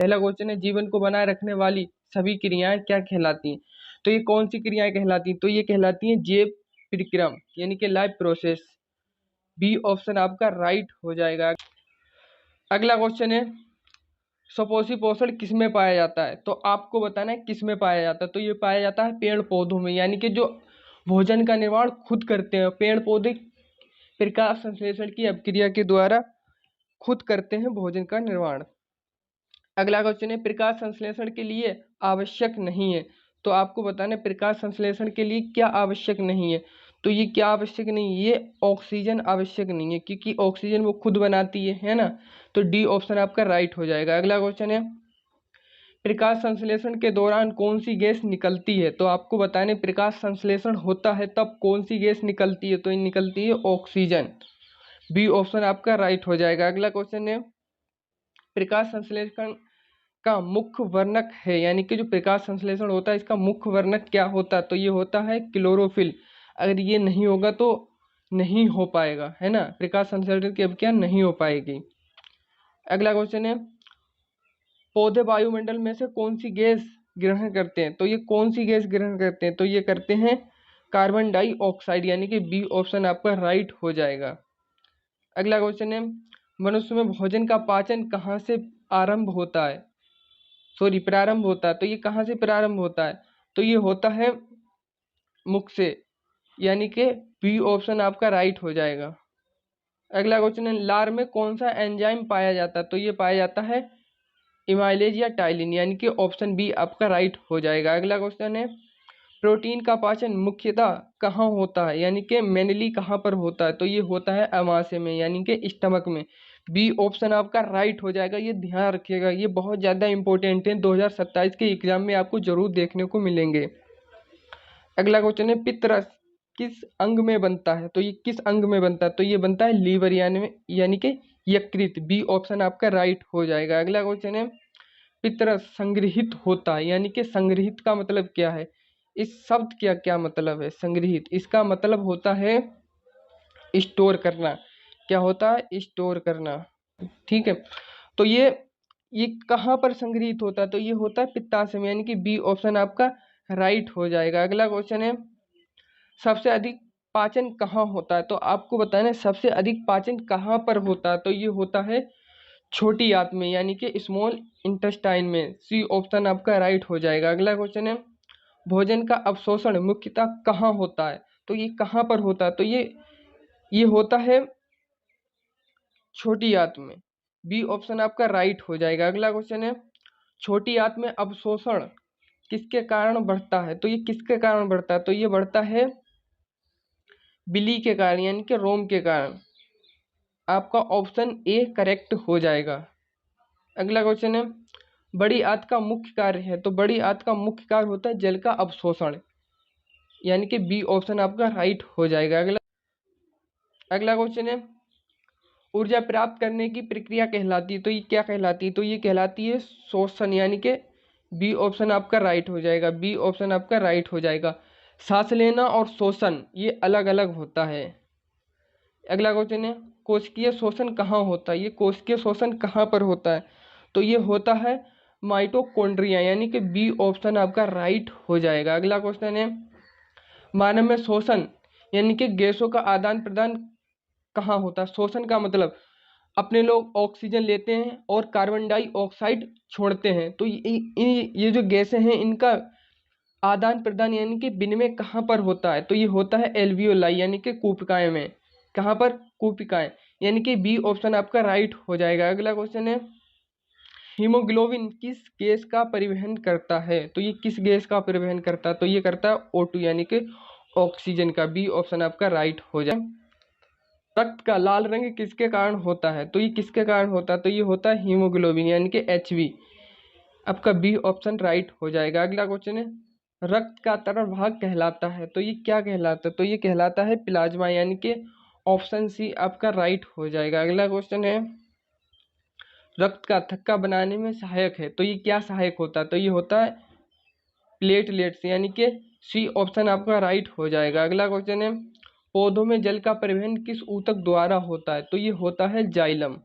पहला क्वेश्चन है जीवन को बनाए रखने वाली सभी क्रियाएं क्या कहलाती हैं? तो ये कौन सी क्रियाएं कहलाती हैं? तो ये कहलाती हैं जैव प्रक्रिया यानी कि लाइफ प्रोसेस। बी ऑप्शन आपका राइट हो जाएगा। अगला क्वेश्चन है सुपोषी पोषण किसमें पाया जाता है? तो आपको बताना है किसमें पाया जाता है। तो ये पाया जाता है पेड़ पौधों में, यानी कि जो भोजन का निर्माण खुद करते हैं। पेड़ पौधे प्रकाश संश्लेषण की अभिक्रिया के द्वारा खुद करते हैं भोजन का निर्माण। अगला क्वेश्चन है प्रकाश संश्लेषण के लिए आवश्यक नहीं है। तो आपको बताना है प्रकाश संश्लेषण के लिए क्या आवश्यक नहीं है। तो ये क्या आवश्यक नहीं है? ये ऑक्सीजन आवश्यक नहीं है, क्योंकि ऑक्सीजन वो खुद बनाती है ना। तो डी ऑप्शन आपका राइट हो जाएगा। अगला क्वेश्चन है प्रकाश संश्लेषण के दौरान कौन सी गैस निकलती है? तो आपको बताने प्रकाश संश्लेषण होता है तब कौन सी गैस निकलती है? तो ये निकलती है ऑक्सीजन। बी ऑप्शन आपका राइट हो जाएगा। अगला क्वेश्चन है प्रकाश संश्लेषण का मुख्य वर्णक है, यानी कि जो प्रकाश संश्लेषण होता है इसका मुख्य वर्णक क्या होता है? तो ये होता है क्लोरोफिल। अगर ये नहीं होगा तो नहीं हो पाएगा, है ना, प्रकाश संश्लेषण की अभिक्रिया नहीं हो पाएगी। अगला क्वेश्चन है पौधे वायुमंडल में से कौन सी गैस ग्रहण करते हैं? तो ये कौन सी गैस ग्रहण करते हैं? तो ये करते हैं कार्बन डाइऑक्साइड, यानी कि बी ऑप्शन आपका राइट हो जाएगा। अगला क्वेश्चन है मनुष्य में भोजन का पाचन कहाँ से आरंभ होता है? प्रारंभ होता है। तो ये कहाँ से प्रारंभ होता है? तो ये होता है मुख से, यानी कि बी ऑप्शन आपका राइट हो जाएगा। अगला क्वेश्चन है लार में कौन सा एंजाइम पाया जाता है? तो ये पाया जाता है इमाइलेज या टाइलिन, यानी कि ऑप्शन बी आपका राइट हो जाएगा। अगला क्वेश्चन है प्रोटीन का पाचन मुख्यतः कहाँ होता है, यानी कि मेनली कहाँ पर होता है? तो ये होता है अमाशय में, यानी कि स्टमक में। बी ऑप्शन आपका राइट हो जाएगा। ये ध्यान रखिएगा, ये बहुत ज़्यादा इंपॉर्टेंट है, 2027 के एग्जाम में आपको जरूर देखने को मिलेंगे। अगला क्वेश्चन है पित्तरस किस अंग में बनता है? तो ये किस अंग में बनता है? तो ये बनता है लीवर, यानी कि यकृत। बी ऑप्शन आपका राइट हो जाएगा। अगला क्वेश्चन है पित्तरस संग्रहित होता है, यानी कि संग्रहित का मतलब क्या है? इस शब्द का क्या मतलब है? संग्रहित, इसका मतलब होता है स्टोर करना। क्या होता है? स्टोर करना। ठीक है, तो ये कहाँ पर संग्रहित होता है? तो ये होता है पित्ताशय में, यानी कि बी ऑप्शन आपका राइट हो जाएगा। अगला क्वेश्चन है सबसे अधिक पाचन कहाँ होता है? तो आपको बताना है सबसे अधिक पाचन कहाँ पर होता है? तो ये होता है छोटी आंत में, यानी कि स्मॉल इंटेस्टाइन में। सी ऑप्शन आपका राइट हो जाएगा। अगला क्वेश्चन है भोजन का अवशोषण मुख्यतः कहाँ होता है? तो ये कहाँ पर होता है? तो ये होता है छोटी आंत में। बी ऑप्शन आपका राइट हो जाएगा। अगला क्वेश्चन है छोटी आंत में अवशोषण किसके कारण बढ़ता है? तो ये किसके कारण बढ़ता है? तो ये बढ़ता है बिली के कारण, यानी कि रोम के कारण। आपका ऑप्शन ए करेक्ट हो जाएगा। अगला क्वेश्चन है बड़ी आंत का मुख्य कार्य है? तो बड़ी आंत का मुख्य कार्य होता है जल का अवशोषण, यानी कि बी ऑप्शन आपका राइट हो जाएगा। अगला क्वेश्चन है ऊर्जा प्राप्त करने की प्रक्रिया कहलाती है? तो ये क्या कहलाती है? तो ये कहलाती है शोषण, यानी कि बी ऑप्शन आपका राइट हो जाएगा। बी ऑप्शन आपका राइट हो जाएगा। सांस लेना और शोषण ये अलग अलग होता है। अगला क्वेश्चन है कोशिकीय शोषण कहाँ होता है? ये कोशिकीय शोषण कहाँ पर होता है? तो ये होता है माइटोकॉन्ड्रिया, यानी कि बी ऑप्शन आपका राइट हो जाएगा। अगला क्वेश्चन है मानव में शोषण यानी कि गैसों का आदान प्रदान कहाँ होता है? शोषण का मतलब अपने लोग ऑक्सीजन लेते हैं और कार्बन डाइऑक्साइड छोड़ते हैं। तो ये जो गैसें हैं इनका आदान प्रदान यानी कि विनिमय कहाँ पर होता है? तो ये होता है एल्वियोलाई, यानी कि कूपिकाएं में। कहाँ पर? कूपिकाएं, यानी कि बी ऑप्शन आपका राइट हो जाएगा। अगला क्वेश्चन है हीमोग्लोबिन किस गैस का परिवहन करता है? तो ये किस गैस का परिवहन करता है? तो ये करता है O2, यानी कि ऑक्सीजन का। बी ऑप्शन आपका राइट हो जाए। रक्त का लाल रंग किसके कारण होता है? तो ये किसके कारण होता है? तो ये होता है हीमोग्लोबिन, यानी कि HB। आपका बी ऑप्शन राइट हो जाएगा। अगला क्वेश्चन है रक्त का तरल भाग कहलाता है? तो ये क्या कहलाता है? तो ये कहलाता है प्लाज्मा, यानी कि ऑप्शन सी आपका राइट हो जाएगा। अगला क्वेश्चन है रक्त का थक्का बनाने में सहायक है? तो ये क्या सहायक होता है? तो ये होता है प्लेटलेट्स, यानी कि सी ऑप्शन आपका राइट हो जाएगा। अगला क्वेश्चन है पौधों में जल का परिवहन किस ऊतक द्वारा होता है? तो ये होता है जाइलम।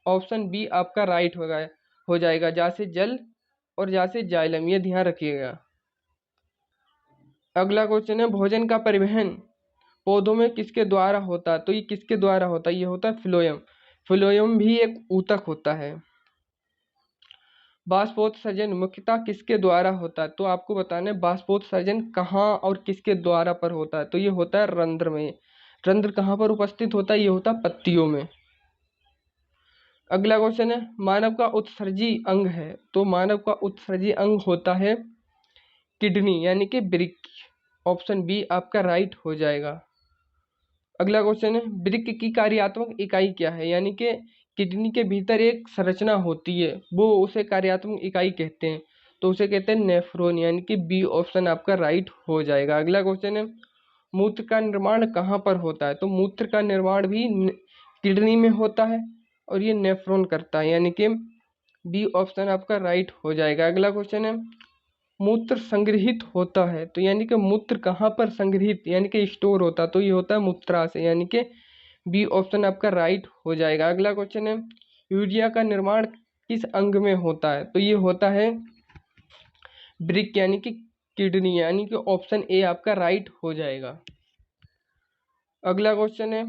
ऑप्शन बी आपका राइट हो जाएगा, जा से जल और जा से जाइलम, ये ध्यान रखिएगा। अगला क्वेश्चन है भोजन का परिवहन पौधों में किसके द्वारा होता है? तो ये किसके द्वारा होता है? ये होता है फ्लोएम। फ्लोएम भी एक ऊतक होता है। बाष्पोत्सर्जन मुख्यतः किसके द्वारा होता है? तो आपको बताना है बाष्पोत्सर्जन कहाँ और किसके द्वारा पर होता है? तो ये होता है रंध्र में। रंध्र कहाँ पर उपस्थित होता है? ये होता है पत्तियों में। अगला क्वेश्चन है मानव का उत्सर्जी अंग है, तो मानव का उत्सर्जी अंग होता है किडनी यानी कि वृक्क। ऑप्शन बी आपका राइट हो जाएगा। अगला क्वेश्चन है वृक्क की कार्यात्मक इकाई क्या है? यानी कि किडनी के भीतर एक संरचना होती है, वो उसे कार्यात्मक इकाई कहते हैं, तो उसे कहते हैं नेफ्रॉन, यानी कि बी ऑप्शन आपका राइट हो जाएगा। अगला क्वेश्चन है मूत्र का निर्माण कहाँ पर होता है? तो मूत्र का निर्माण भी किडनी में होता है और ये नेफ्रॉन करता है, यानी कि बी ऑप्शन आपका राइट हो जाएगा। अगला क्वेश्चन है मूत्र संग्रहित होता है, तो यानी कि मूत्र कहाँ पर संग्रहित यानी कि स्टोर होता है? तो ये होता है मूत्राशय, यानी कि बी ऑप्शन आपका राइट हो जाएगा। अगला क्वेश्चन है यूरिया का निर्माण किस अंग में होता है? तो ये होता है वृक्क यानी कि किडनी, यानी कि ऑप्शन ए आपका राइट हो जाएगा। अगला क्वेश्चन है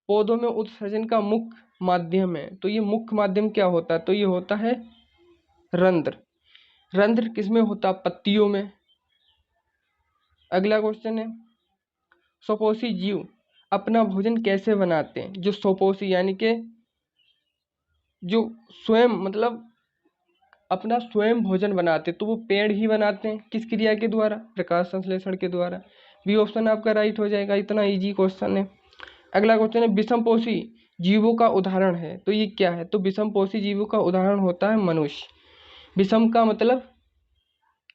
पौधों में उत्सर्जन का मुख्य माध्यम है, तो ये मुख्य माध्यम क्या होता है? तो ये होता है रंध्र। रंध्र किसमें होता है? पत्तियों में। अगला क्वेश्चन है स्वपोषी जीव अपना भोजन कैसे बनाते हैं? जो स्वपोषी यानी कि जो स्वयं मतलब अपना स्वयं भोजन बनाते, तो वो पेड़ ही बनाते हैं, किस क्रिया के द्वारा? प्रकाश संश्लेषण के द्वारा। बी ऑप्शन आपका राइट हो जाएगा। इतना इजी क्वेश्चन है। अगला क्वेश्चन है विषमपोषी जीवों का उदाहरण है, तो ये क्या है? तो विषमपोषी जीवों का उदाहरण होता है मनुष्य। विषम का मतलब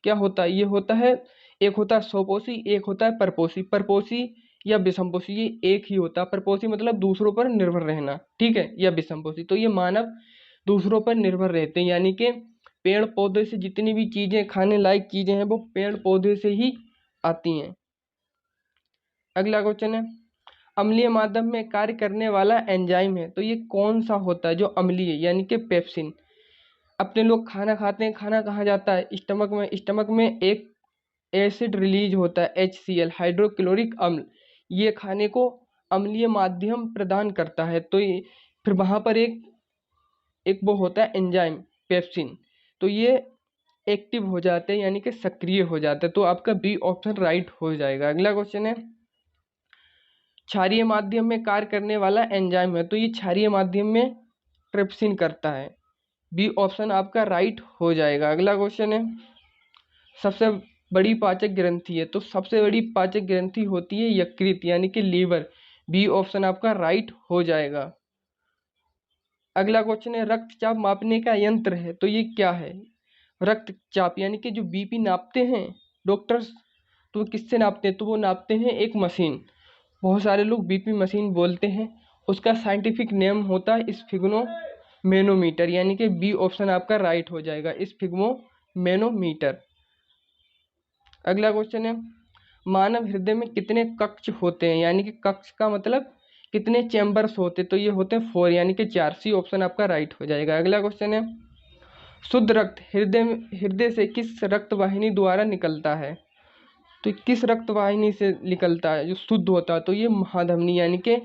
क्या होता है? ये होता है एक होता है स्वपोषी, एक होता है परपोषी। परपोषी या विषमपोषी ये एक ही होता है। परपोषी मतलब दूसरों पर निर्भर रहना, ठीक है, या विषमपोषी तो ये मानव दूसरों पर निर्भर रहते हैं, यानी कि पेड़ पौधे से जितनी भी चीजें खाने लायक चीजें हैं वो पेड़ पौधे से ही आती हैं। अगला क्वेश्चन है अम्लीय माध्यम में कार्य करने वाला एंजाइम है, तो ये कौन सा होता है जो अम्लीय यानी कि पेप्सिन? अपने लोग खाना खाते हैं, खाना कहाँ जाता है? स्टमक में। स्टमक में एक एसिड रिलीज होता है HCl, हाइड्रोक्लोरिक अम्ल। ये खाने को अम्लीय माध्यम प्रदान करता है, तो ये फिर वहाँ पर एक वो होता है एंजाइम पेप्सिन, तो ये एक्टिव हो जाते हैं यानी कि सक्रिय हो जाते हैं, तो आपका बी ऑप्शन राइट हो जाएगा। अगला क्वेश्चन है क्षारीय माध्यम में कार्य करने वाला एंजाइम है, तो ये क्षारीय माध्यम में ट्रिप्सिन करता है, बी ऑप्शन आपका राइट हो जाएगा। अगला क्वेश्चन है सबसे बड़ी पाचक ग्रंथि है, तो सबसे बड़ी पाचक ग्रंथि होती है यकृत यानी कि लीवर, बी ऑप्शन आपका राइट हो जाएगा। अगला क्वेश्चन है रक्तचाप मापने का यंत्र है, तो ये क्या है? रक्तचाप यानी कि जो BP नापते हैं डॉक्टर्स, तो वो किससे नापते हैं? तो वो नापते हैं एक मशीन, बहुत सारे लोग BP मशीन बोलते हैं, उसका साइंटिफिक नेम होता है स्फिग्नो मैनोमीटर, यानी कि बी ऑप्शन आपका राइट हो जाएगा, स्फिग्नो मैनोमीटर। अगला क्वेश्चन है मानव हृदय में कितने कक्ष होते हैं? यानी कि कक्ष का मतलब कितने चैम्बर्स होते? तो ये होते हैं 4 यानी कि 4, सी ऑप्शन आपका राइट हो जाएगा। अगला क्वेश्चन है शुद्ध रक्त हृदय से किस रक्त वाहिनी द्वारा निकलता है? तो किस रक्त वाहिनी से निकलता है जो शुद्ध होता है? तो ये महाधमनी, यानी कि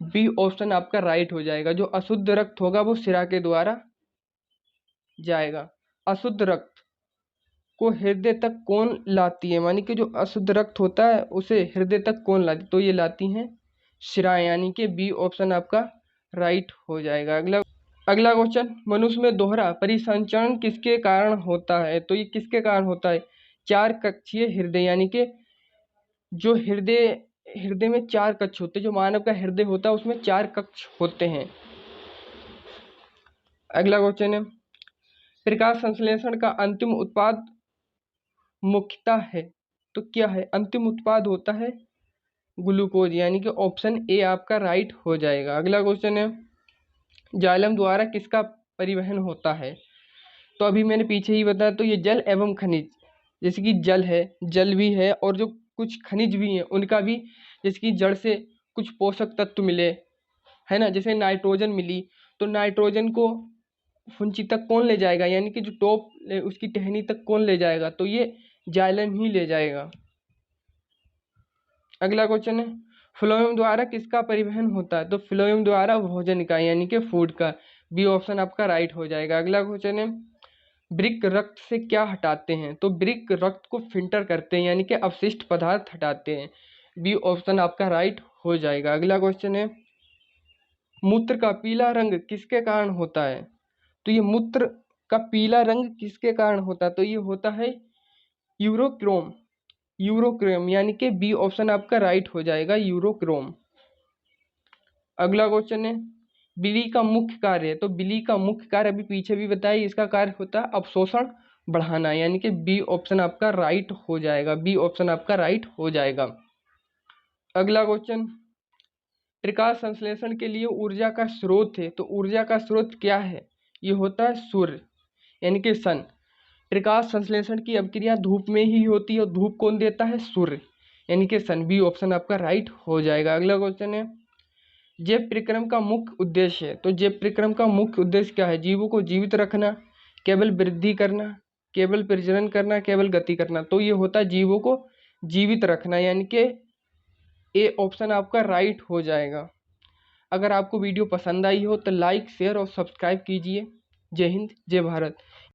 बी ऑप्शन आपका राइट हो जाएगा। जो अशुद्ध रक्त होगा वो शिरा के द्वारा जाएगा। अशुद्ध रक्त को हृदय तक कौन लाती है? मानी कि जो अशुद्ध रक्त होता है उसे हृदय तक कौन लाती? तो ये लाती हैं शिराएं, यानी कि बी ऑप्शन आपका राइट हो जाएगा। अगला क्वेश्चन मनुष्य में दोहरा परिसंचरण किसके कारण होता है? तो ये किसके कारण होता है? 4 कक्षीय हृदय, यानी कि जो हृदय में 4 कक्ष होते हैं, जो मानव का हृदय होता है उसमें 4 कक्ष होते हैं। अगला क्वेश्चन है प्रकाश संश्लेषण का अंतिम उत्पाद मुख्यतः है, तो क्या है? अंतिम उत्पाद होता है ग्लूकोज, यानी कि ऑप्शन ए आपका राइट हो जाएगा। अगला क्वेश्चन है जाइलम द्वारा किसका परिवहन होता है? तो अभी मैंने पीछे ही बताया, तो ये जल एवं खनिज, जैसे कि जल है, जल भी है, और जो कुछ खनिज भी हैं उनका भी, जैसे कि जड़ से कुछ पोषक तत्व मिले, है ना, जैसे नाइट्रोजन मिली, तो नाइट्रोजन को फुंची तक कौन ले जाएगा, यानी कि जो टॉप उसकी टहनी तक कौन ले जाएगा, तो ये जाइलम ही ले जाएगा। अगला क्वेश्चन है, फ्लोएम द्वारा किसका परिवहन होता है, तो फ्लोएम द्वारा भोजन का, यानी कि फूड का। बी ऑप्शन आपका राइट हो जाएगा। अगला क्वेश्चन है, वृक्क रक्त से क्या हटाते हैं, तो वृक्क रक्त को फिल्टर करते हैं, यानी कि अवशिष्ट पदार्थ हटाते हैं। बी ऑप्शन आपका राइट हो जाएगा। अगला क्वेश्चन है, मूत्र का पीला रंग किसके कारण होता है, तो ये मूत्र का पीला रंग किसके कारण होता है, तो ये होता है यूरोक्रोम, यूरोक्रोम, यानी कि बी ऑप्शन आपका राइट हो जाएगा, यूरोक्रोम। अगला क्वेश्चन है, बिली का मुख्य कार्य है, तो बिली का मुख्य कार्य अभी पीछे भी बताया, इसका कार्य होता है अवशोषण बढ़ाना, यानी कि बी ऑप्शन आपका राइट हो जाएगा, बी ऑप्शन आपका राइट हो जाएगा। अगला क्वेश्चन, प्रकाश संश्लेषण के लिए ऊर्जा का स्रोत है, तो ऊर्जा का स्रोत क्या है, ये होता है सूर्य, यानी कि सन। प्रकाश संश्लेषण की अभिक्रिया धूप में ही होती है और धूप कौन देता है, सूर्य, यानी कि सन। बी ऑप्शन आपका राइट हो जाएगा। अगला क्वेश्चन है, जैव प्रक्रम का मुख्य उद्देश्य है, तो जैव प्रक्रम का मुख्य उद्देश्य क्या है, जीवों को जीवित रखना, केवल वृद्धि करना, केवल प्रजनन करना, केवल गति करना, तो ये होता है जीवों को जीवित रखना, यानी कि ए ऑप्शन आपका राइट हो जाएगा। अगर आपको वीडियो पसंद आई हो तो लाइक शेयर और सब्सक्राइब कीजिए। जय हिंद, जय भारत।